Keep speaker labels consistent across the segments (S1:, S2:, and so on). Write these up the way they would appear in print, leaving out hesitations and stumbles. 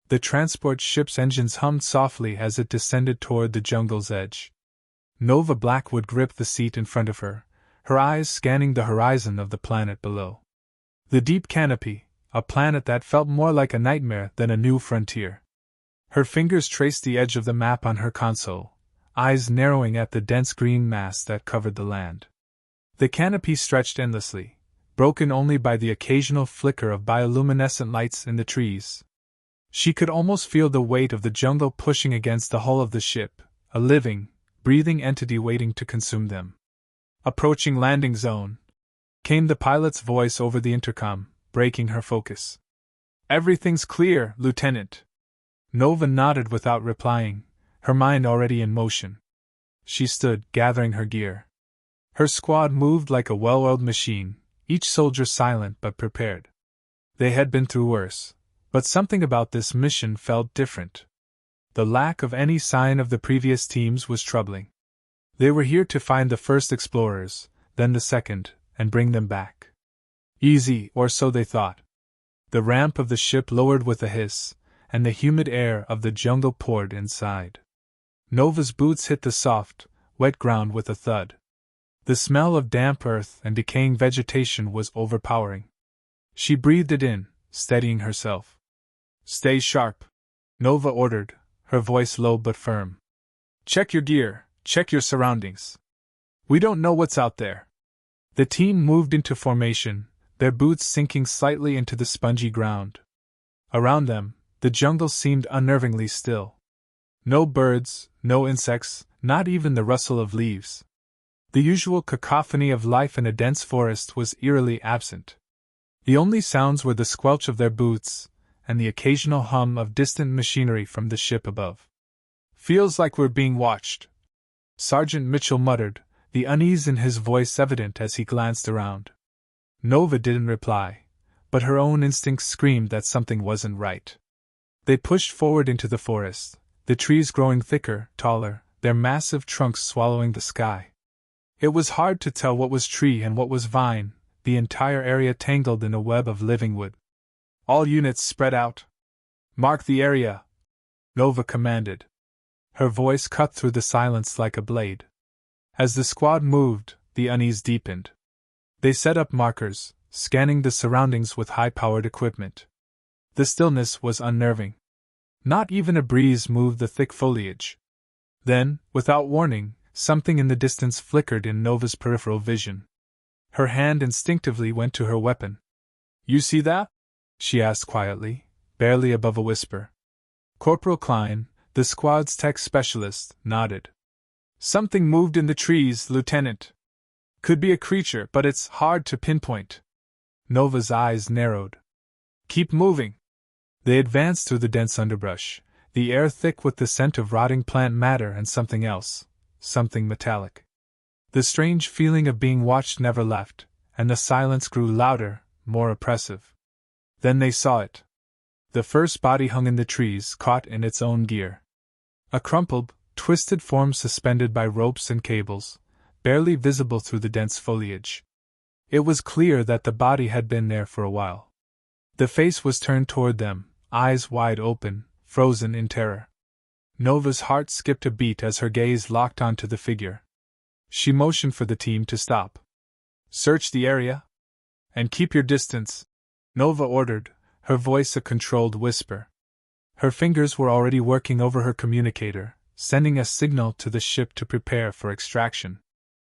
S1: The transport ship's engines hummed softly as it descended toward the jungle's edge. Nova Blackwood gripped the seat in front of her, her eyes scanning the horizon of the planet below. The deep canopy, a planet that felt more like a nightmare than a new frontier. Her fingers traced the edge of the map on her console, eyes narrowing at the dense green mass that covered the land. The canopy stretched endlessly, broken only by the occasional flicker of bioluminescent lights in the trees. She could almost feel the weight of the jungle pushing against the hull of the ship, a living, breathing entity waiting to consume them. Approaching landing zone, came the pilot's voice over the intercom, breaking her focus. Everything's clear, Lieutenant. Nova nodded without replying, her mind already in motion. She stood, gathering her gear. Her squad moved like a well-oiled machine, each soldier silent but prepared. They had been through worse, but something about this mission felt different. The lack of any sign of the previous teams was troubling. They were here to find the first explorers, then the second, and bring them back. Easy, or so they thought. The ramp of the ship lowered with a hiss, and the humid air of the jungle poured inside. Nova's boots hit the soft, wet ground with a thud. The smell of damp earth and decaying vegetation was overpowering. She breathed it in, steadying herself. Stay sharp, Nova ordered, her voice low but firm. Check your gear, check your surroundings. We don't know what's out there. The team moved into formation, their boots sinking slightly into the spongy ground. Around them, the jungle seemed unnervingly still. No birds, no insects, not even the rustle of leaves. The usual cacophony of life in a dense forest was eerily absent. The only sounds were the squelch of their boots, and the occasional hum of distant machinery from the ship above. Feels like we're being watched, Sergeant Mitchell muttered, the unease in his voice evident as he glanced around. Nova didn't reply, but her own instincts screamed that something wasn't right. They pushed forward into the forest, the trees growing thicker, taller, their massive trunks swallowing the sky. It was hard to tell what was tree and what was vine, the entire area tangled in a web of living wood. All units spread out. Mark the area, Nova commanded. Her voice cut through the silence like a blade. As the squad moved, the unease deepened. They set up markers, scanning the surroundings with high-powered equipment. The stillness was unnerving. Not even a breeze moved the thick foliage. Then, without warning, something in the distance flickered in Nova's peripheral vision. Her hand instinctively went to her weapon. You see that? She asked quietly, barely above a whisper. Corporal Klein, the squad's tech specialist, nodded. Something moved in the trees, Lieutenant. Could be a creature, but it's hard to pinpoint. Nova's eyes narrowed. Keep moving. They advanced through the dense underbrush, the air thick with the scent of rotting plant matter and something else, something metallic. The strange feeling of being watched never left, and the silence grew louder, more oppressive. Then they saw it. The first body hung in the trees, caught in its own gear. A crumpled, twisted form suspended by ropes and cables, barely visible through the dense foliage. It was clear that the body had been there for a while. The face was turned toward them, eyes wide open, frozen in terror. Nova's heart skipped a beat as her gaze locked onto the figure. She motioned for the team to stop. Search the area. And keep your distance, Nova ordered, her voice a controlled whisper. Her fingers were already working over her communicator, sending a signal to the ship to prepare for extraction.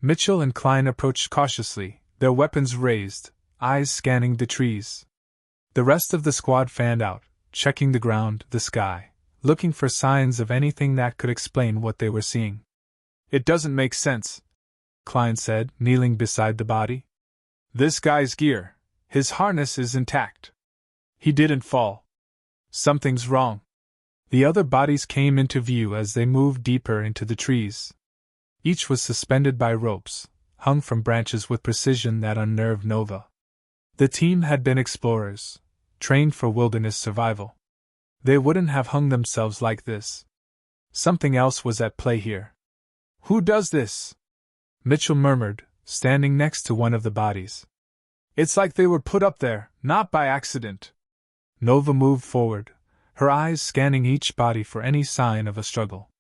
S1: Mitchell and Klein approached cautiously, their weapons raised, eyes scanning the trees. The rest of the squad fanned out, checking the ground, the sky, looking for signs of anything that could explain what they were seeing. It doesn't make sense, Klein said, kneeling beside the body. This guy's gear, his harness is intact. He didn't fall. Something's wrong. The other bodies came into view as they moved deeper into the trees. Each was suspended by ropes, hung from branches with precision that unnerved Nova. The team had been explorers, trained for wilderness survival. They wouldn't have hung themselves like this. Something else was at play here. Who does this? Mitchell murmured, standing next to one of the bodies. It's like they were put up there, not by accident. Nova moved forward, her eyes scanning each body for any sign of a struggle.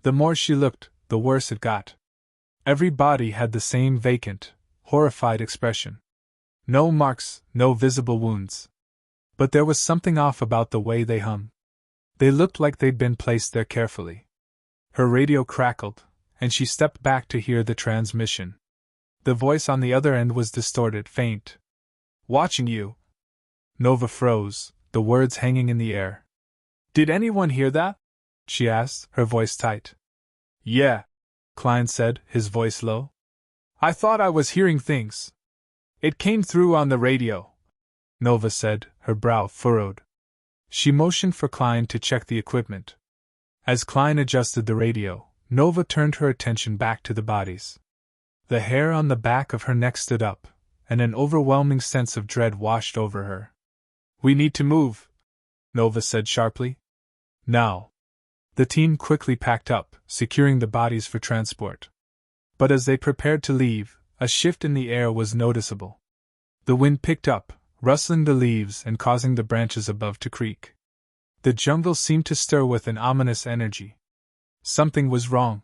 S1: The more she looked, the worse it got. Every body had the same vacant, horrified expression. No marks, no visible wounds. But there was something off about the way they hung. They looked like they'd been placed there carefully. Her radio crackled, and she stepped back to hear the transmission. The voice on the other end was distorted, faint. "Watching you." Nova froze, the words hanging in the air. "Did anyone hear that?" she asked, her voice tight. "Yeah," Klein said, his voice low. "I thought I was hearing things. It came through on the radio," Nova said, her brow furrowed. She motioned for Klein to check the equipment. As Klein adjusted the radio, Nova turned her attention back to the bodies. The hair on the back of her neck stood up, and an overwhelming sense of dread washed over her. "We need to move," Nova said sharply. "Now." The team quickly packed up, securing the bodies for transport. But as they prepared to leave, a shift in the air was noticeable. The wind picked up, rustling the leaves and causing the branches above to creak. The jungle seemed to stir with an ominous energy. Something was wrong.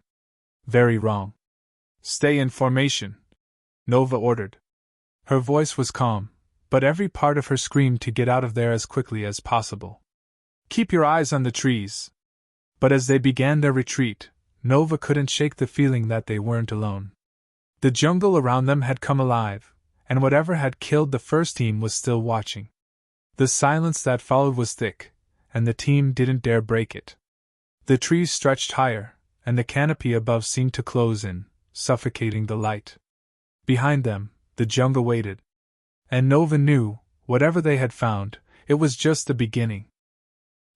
S1: Very wrong. "Stay in formation," Nova ordered. Her voice was calm, but every part of her screamed to get out of there as quickly as possible. "Keep your eyes on the trees." But as they began their retreat, Nova couldn't shake the feeling that they weren't alone. The jungle around them had come alive, and whatever had killed the first team was still watching. The silence that followed was thick, and the team didn't dare break it. The trees stretched higher, and the canopy above seemed to close in, suffocating the light. Behind them, the jungle waited. And Nova knew, whatever they had found, it was just the beginning.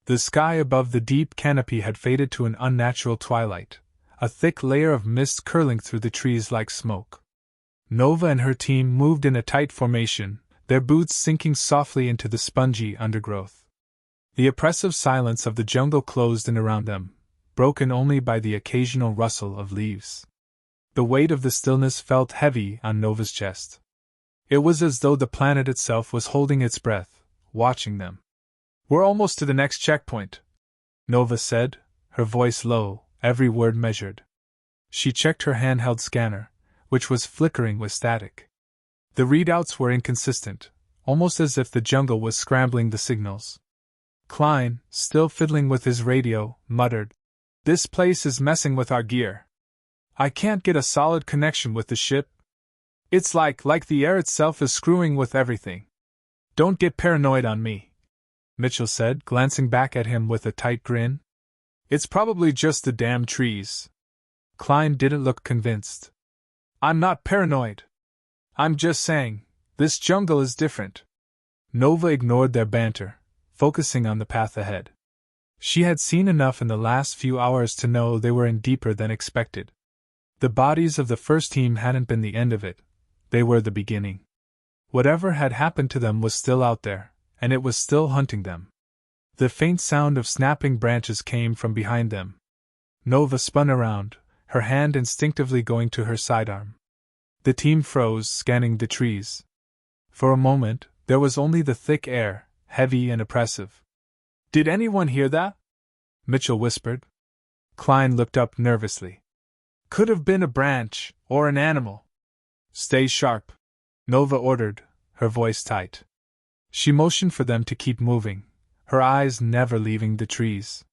S1: The sky above the deep canopy had faded to an unnatural twilight, a thick layer of mist curling through the trees like smoke. Nova and her team moved in a tight formation, their boots sinking softly into the spongy undergrowth. The oppressive silence of the jungle closed in around them, broken only by the occasional rustle of leaves. The weight of the stillness felt heavy on Nova's chest. It was as though the planet itself was holding its breath, watching them. "We're almost to the next checkpoint," Nova said, her voice low, every word measured. She checked her handheld scanner, which was flickering with static. The readouts were inconsistent, almost as if the jungle was scrambling the signals. Klein, still fiddling with his radio, muttered, "This place is messing with our gear. I can't get a solid connection with the ship. It's like the air itself is screwing with everything." "Don't get paranoid on me," Mitchell said, glancing back at him with a tight grin. "It's probably just the damn trees." Klein didn't look convinced. "I'm not paranoid. I'm just saying, this jungle is different." Nova ignored their banter, focusing on the path ahead. She had seen enough in the last few hours to know they were in deeper than expected. The bodies of the first team hadn't been the end of it, they were the beginning. Whatever had happened to them was still out there, and it was still hunting them. The faint sound of snapping branches came from behind them. Nova spun around, her hand instinctively going to her sidearm. The team froze, scanning the trees. For a moment, there was only the thick air, heavy and oppressive. "Did anyone hear that?" Mitchell whispered. Klein looked up nervously. "Could have been a branch, or an animal." "Stay sharp," Nova ordered, her voice tight. She motioned for them to keep moving, her eyes never leaving the trees.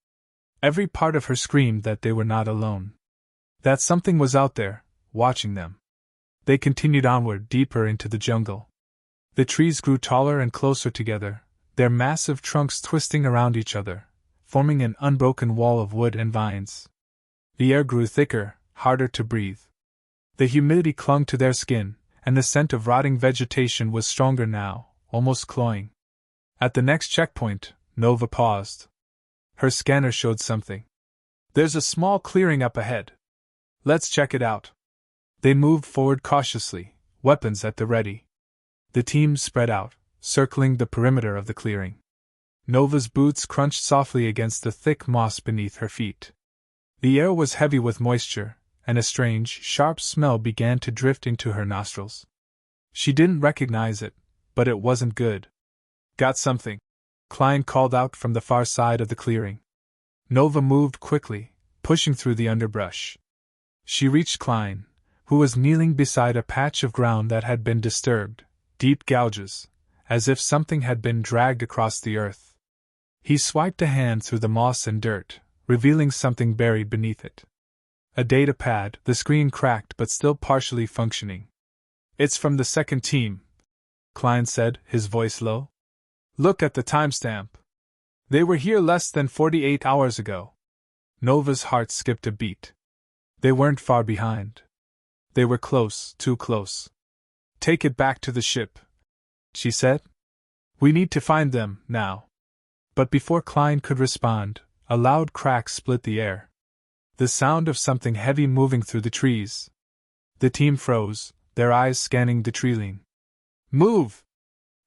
S1: Every part of her screamed that they were not alone. That something was out there, watching them. They continued onward, deeper into the jungle. The trees grew taller and closer together, their massive trunks twisting around each other, forming an unbroken wall of wood and vines. The air grew thicker, harder to breathe. The humidity clung to their skin, and the scent of rotting vegetation was stronger now, almost cloying. At the next checkpoint, Nova paused. Her scanner showed something. "There's a small clearing up ahead. Let's check it out." They moved forward cautiously, weapons at the ready. The team spread out, circling the perimeter of the clearing. Nova's boots crunched softly against the thick moss beneath her feet. The air was heavy with moisture, and a strange, sharp smell began to drift into her nostrils. She didn't recognize it, but it wasn't good. "Got something," Klein called out from the far side of the clearing. Nova moved quickly, pushing through the underbrush. She reached Klein, who was kneeling beside a patch of ground that had been disturbed, deep gouges, as if something had been dragged across the earth. He swiped a hand through the moss and dirt, revealing something buried beneath it. A data pad, the screen cracked but still partially functioning. "It's from the second team," Klein said, his voice low. "Look at the timestamp. They were here less than 48 hours ago." Nova's heart skipped a beat. They weren't far behind. They were close, too close. "Take it back to the ship," she said. "We need to find them, now." But before Klein could respond, a loud crack split the air. The sound of something heavy moving through the trees. The team froze, their eyes scanning the treeline. "Move!"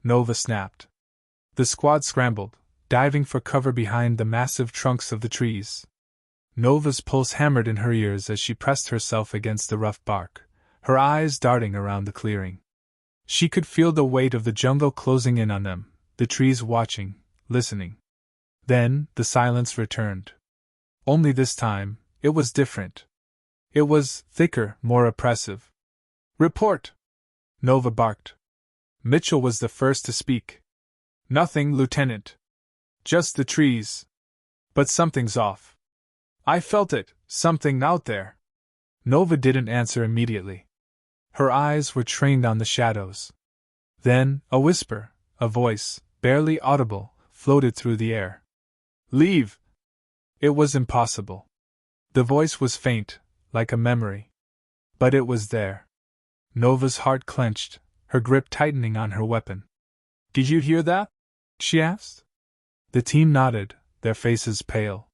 S1: Nova snapped. The squad scrambled, diving for cover behind the massive trunks of the trees. Nova's pulse hammered in her ears as she pressed herself against the rough bark, her eyes darting around the clearing. She could feel the weight of the jungle closing in on them, the trees watching, listening. Then, the silence returned. Only this time, it was different. It was thicker, more oppressive. "Report!" Nova barked. Mitchell was the first to speak. "Nothing, Lieutenant. Just the trees. But something's off. I felt it, something out there." Nova didn't answer immediately. Her eyes were trained on the shadows. Then, a whisper, a voice, barely audible, floated through the air. "Leave!" It was impossible. The voice was faint, like a memory. But it was there. Nova's heart clenched, her grip tightening on her weapon. "Did you hear that?" she asked. The team nodded, their faces pale.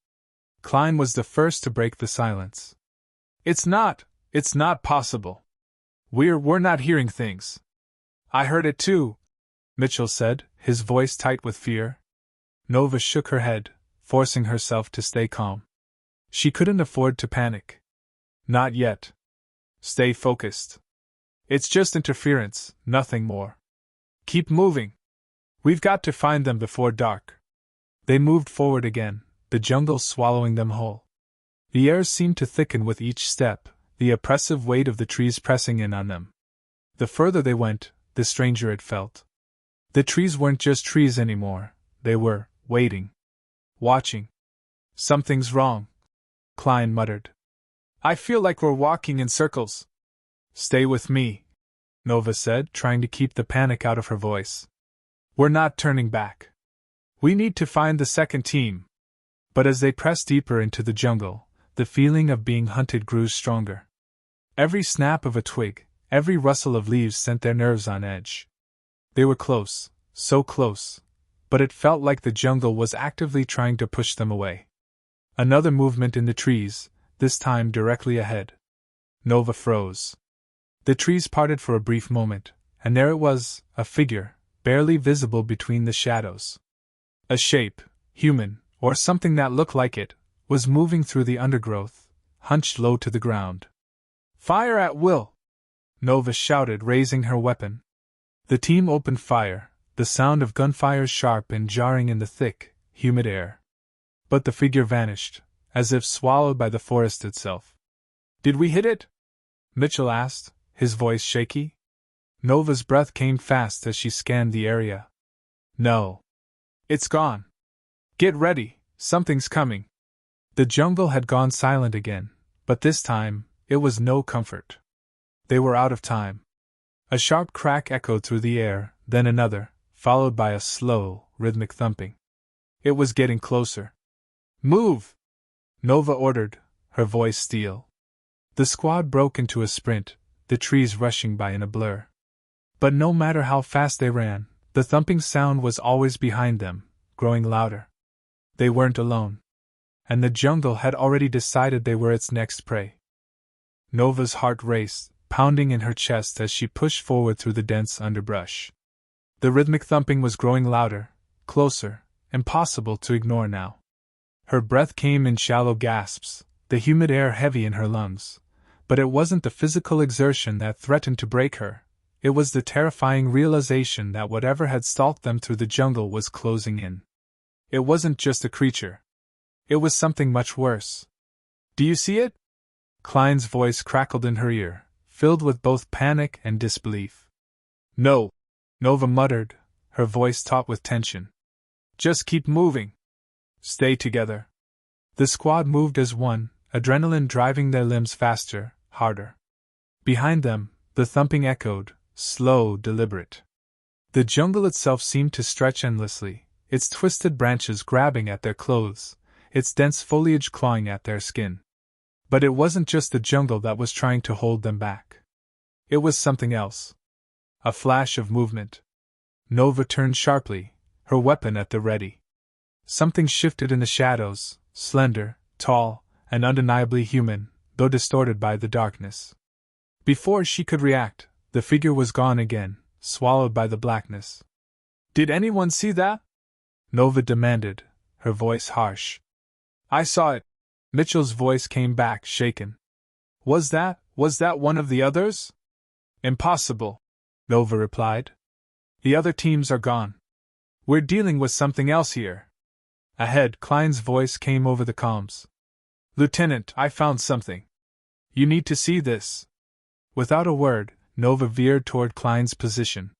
S1: Klein was the first to break the silence. It's not possible. We're not hearing things." "I heard it too," Mitchell said, his voice tight with fear. Nova shook her head, forcing herself to stay calm. She couldn't afford to panic. "Not yet. Stay focused. It's just interference, nothing more. Keep moving. We've got to find them before dark." They moved forward again, the jungle swallowing them whole. The air seemed to thicken with each step, the oppressive weight of the trees pressing in on them. The further they went, the stranger it felt. The trees weren't just trees anymore, they were waiting. Watching. "Something's wrong," Klein muttered. "I feel like we're walking in circles." "Stay with me," Nova said, trying to keep the panic out of her voice. "We're not turning back. We need to find the second team." But as they pressed deeper into the jungle, the feeling of being hunted grew stronger. Every snap of a twig, every rustle of leaves sent their nerves on edge. They were close, so close, but it felt like the jungle was actively trying to push them away. Another movement in the trees, this time directly ahead. Nova froze. The trees parted for a brief moment, and there it was, a figure, barely visible between the shadows. A shape, human, or something that looked like it, was moving through the undergrowth, hunched low to the ground. "Fire at will!" Nova shouted, raising her weapon. The team opened fire, the sound of gunfire sharp and jarring in the thick, humid air. But the figure vanished, as if swallowed by the forest itself. "Did we hit it?" Mitchell asked, his voice shaky. Nova's breath came fast as she scanned the area. "No. It's gone. Get ready, something's coming." The jungle had gone silent again, but this time, it was no comfort. They were out of time. A sharp crack echoed through the air, then another, followed by a slow, rhythmic thumping. It was getting closer. "Move!" Nova ordered, her voice steel. The squad broke into a sprint, the trees rushing by in a blur. But no matter how fast they ran, the thumping sound was always behind them, growing louder. They weren't alone. And the jungle had already decided they were its next prey. Nova's heart raced, pounding in her chest as she pushed forward through the dense underbrush. The rhythmic thumping was growing louder, closer, impossible to ignore now. Her breath came in shallow gasps, the humid air heavy in her lungs. But it wasn't the physical exertion that threatened to break her, it was the terrifying realization that whatever had stalked them through the jungle was closing in. It wasn't just a creature. It was something much worse. Do you see it? Klein's voice crackled in her ear, filled with both panic and disbelief. No, Nova muttered, her voice taut with tension. Just keep moving. Stay together. The squad moved as one, adrenaline driving their limbs faster, harder. Behind them, the thumping echoed, slow, deliberate. The jungle itself seemed to stretch endlessly, its twisted branches grabbing at their clothes, its dense foliage clawing at their skin. But it wasn't just the jungle that was trying to hold them back. It was something else. A flash of movement. Nova turned sharply, her weapon at the ready. Something shifted in the shadows, slender, tall, and undeniably human, though distorted by the darkness. Before she could react, the figure was gone again, swallowed by the blackness. Did anyone see that? Nova demanded, her voice harsh. I saw it. Mitchell's voice came back, shaken. Was that one of the others? Impossible, Nova replied. The other teams are gone. We're dealing with something else here. Ahead, Klein's voice came over the comms. Lieutenant, I found something. You need to see this. Without a word, Nova veered toward Klein's position.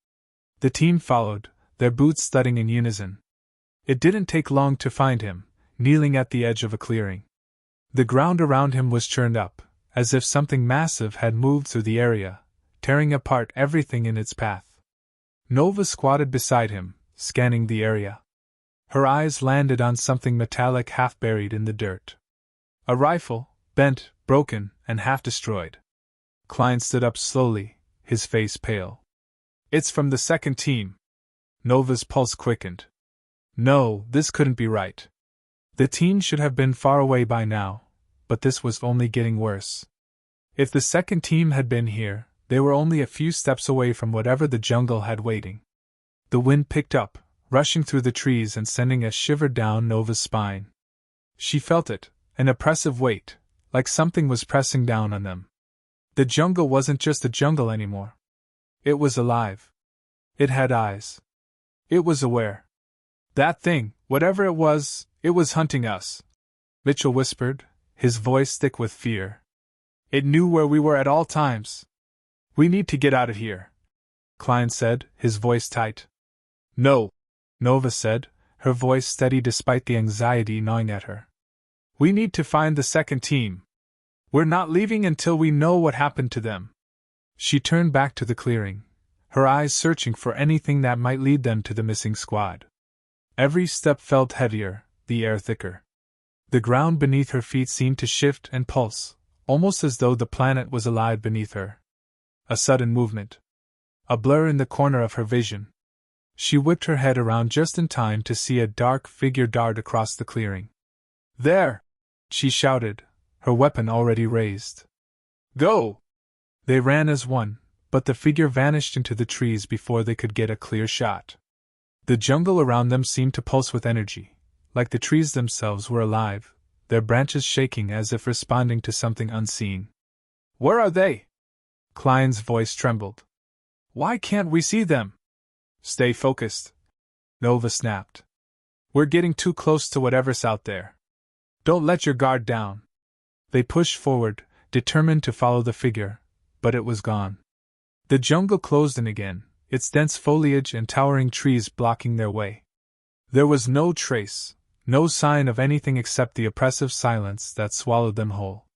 S1: The team followed, their boots thudding in unison. It didn't take long to find him, kneeling at the edge of a clearing. The ground around him was churned up, as if something massive had moved through the area, tearing apart everything in its path. Nova squatted beside him, scanning the area. Her eyes landed on something metallic half buried in the dirt. A rifle, bent, broken, and half destroyed. Klein stood up slowly, his face pale. It's from the second team. Nova's pulse quickened. No, this couldn't be right. The team should have been far away by now, but this was only getting worse. If the second team had been here, they were only a few steps away from whatever the jungle had waiting. The wind picked up, rushing through the trees and sending a shiver down Nova's spine. She felt it, an oppressive weight, like something was pressing down on them. The jungle wasn't just a jungle anymore. It was alive. It had eyes. It was aware. That thing, whatever it was hunting us, Mitchell whispered, his voice thick with fear. It knew where we were at all times. We need to get out of here, Klein said, his voice tight. No, Nova said, her voice steady despite the anxiety gnawing at her. We need to find the second team. We're not leaving until we know what happened to them. She turned back to the clearing, her eyes searching for anything that might lead them to the missing squad. Every step felt heavier, the air thicker. The ground beneath her feet seemed to shift and pulse, almost as though the planet was alive beneath her. A sudden movement. A blur in the corner of her vision. She whipped her head around just in time to see a dark figure dart across the clearing. There! She shouted, her weapon already raised. Go! They ran as one, but the figure vanished into the trees before they could get a clear shot. The jungle around them seemed to pulse with energy, like the trees themselves were alive, their branches shaking as if responding to something unseen. Where are they? Klein's voice trembled. Why can't we see them? Stay focused, Nova snapped. We're getting too close to whatever's out there. Don't let your guard down. They pushed forward, determined to follow the figure, but it was gone. The jungle closed in again, its dense foliage and towering trees blocking their way. There was no trace, no sign of anything except the oppressive silence that swallowed them whole.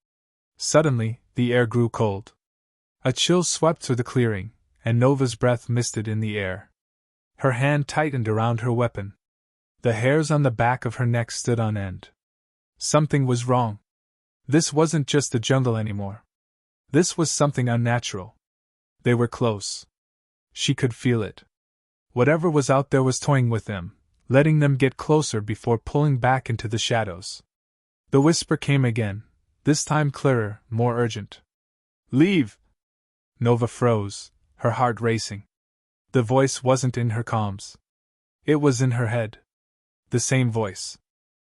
S1: Suddenly, the air grew cold. A chill swept through the clearing, and Nova's breath misted in the air. Her hand tightened around her weapon. The hairs on the back of her neck stood on end. Something was wrong. This wasn't just the jungle anymore. This was something unnatural. They were close. She could feel it. Whatever was out there was toying with them, letting them get closer before pulling back into the shadows. The whisper came again, this time clearer, more urgent. Leave! Nova froze, her heart racing. The voice wasn't in her comms. It was in her head. The same voice.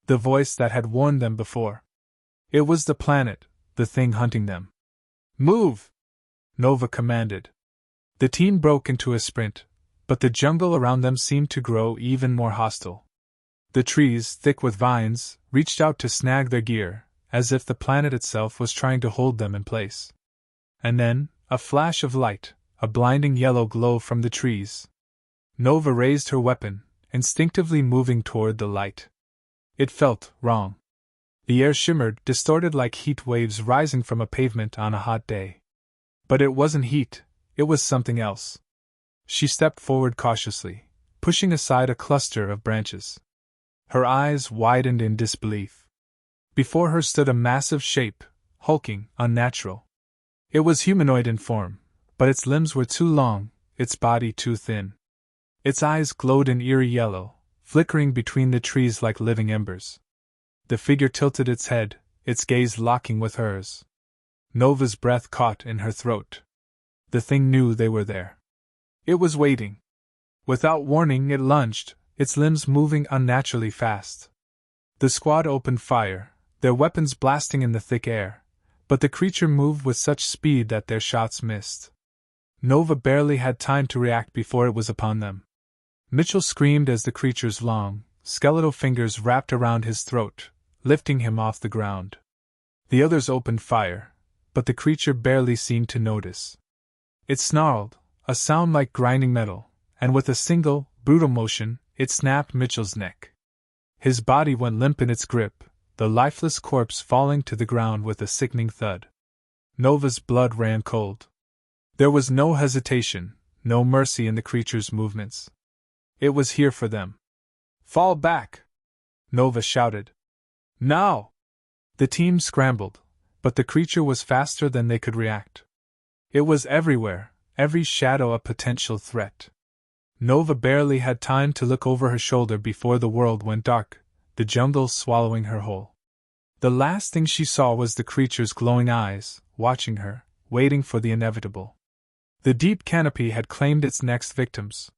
S1: The voice that had warned them before. It was the planet, the thing hunting them. Move! Nova commanded. The team broke into a sprint, but the jungle around them seemed to grow even more hostile. The trees, thick with vines, reached out to snag their gear, as if the planet itself was trying to hold them in place. And then, a flash of light, a blinding yellow glow from the trees. Nova raised her weapon, instinctively moving toward the light. It felt wrong. The air shimmered, distorted like heat waves rising from a pavement on a hot day. But it wasn't heat, it was something else. She stepped forward cautiously, pushing aside a cluster of branches. Her eyes widened in disbelief. Before her stood a massive shape, hulking, unnatural. It was humanoid in form, but its limbs were too long, its body too thin. Its eyes glowed an eerie yellow, flickering between the trees like living embers. The figure tilted its head, its gaze locking with hers. Nova's breath caught in her throat. The thing knew they were there. It was waiting. Without warning, it lunged, its limbs moving unnaturally fast. The squad opened fire, their weapons blasting in the thick air, but the creature moved with such speed that their shots missed. Nova barely had time to react before it was upon them. Mitchell screamed as the creature's long, skeletal fingers wrapped around his throat, lifting him off the ground. The others opened fire, but the creature barely seemed to notice. It snarled, a sound like grinding metal, and with a single, brutal motion, it snapped Mitchell's neck. His body went limp in its grip, the lifeless corpse falling to the ground with a sickening thud. Nova's blood ran cold. There was no hesitation, no mercy in the creature's movements. It was here for them. "Fall back!" Nova shouted. "Now!" The team scrambled, but the creature was faster than they could react. It was everywhere, every shadow a potential threat. Nova barely had time to look over her shoulder before the world went dark, the jungle swallowing her whole. The last thing she saw was the creature's glowing eyes, watching her, waiting for the inevitable. The deep canopy had claimed its next victims.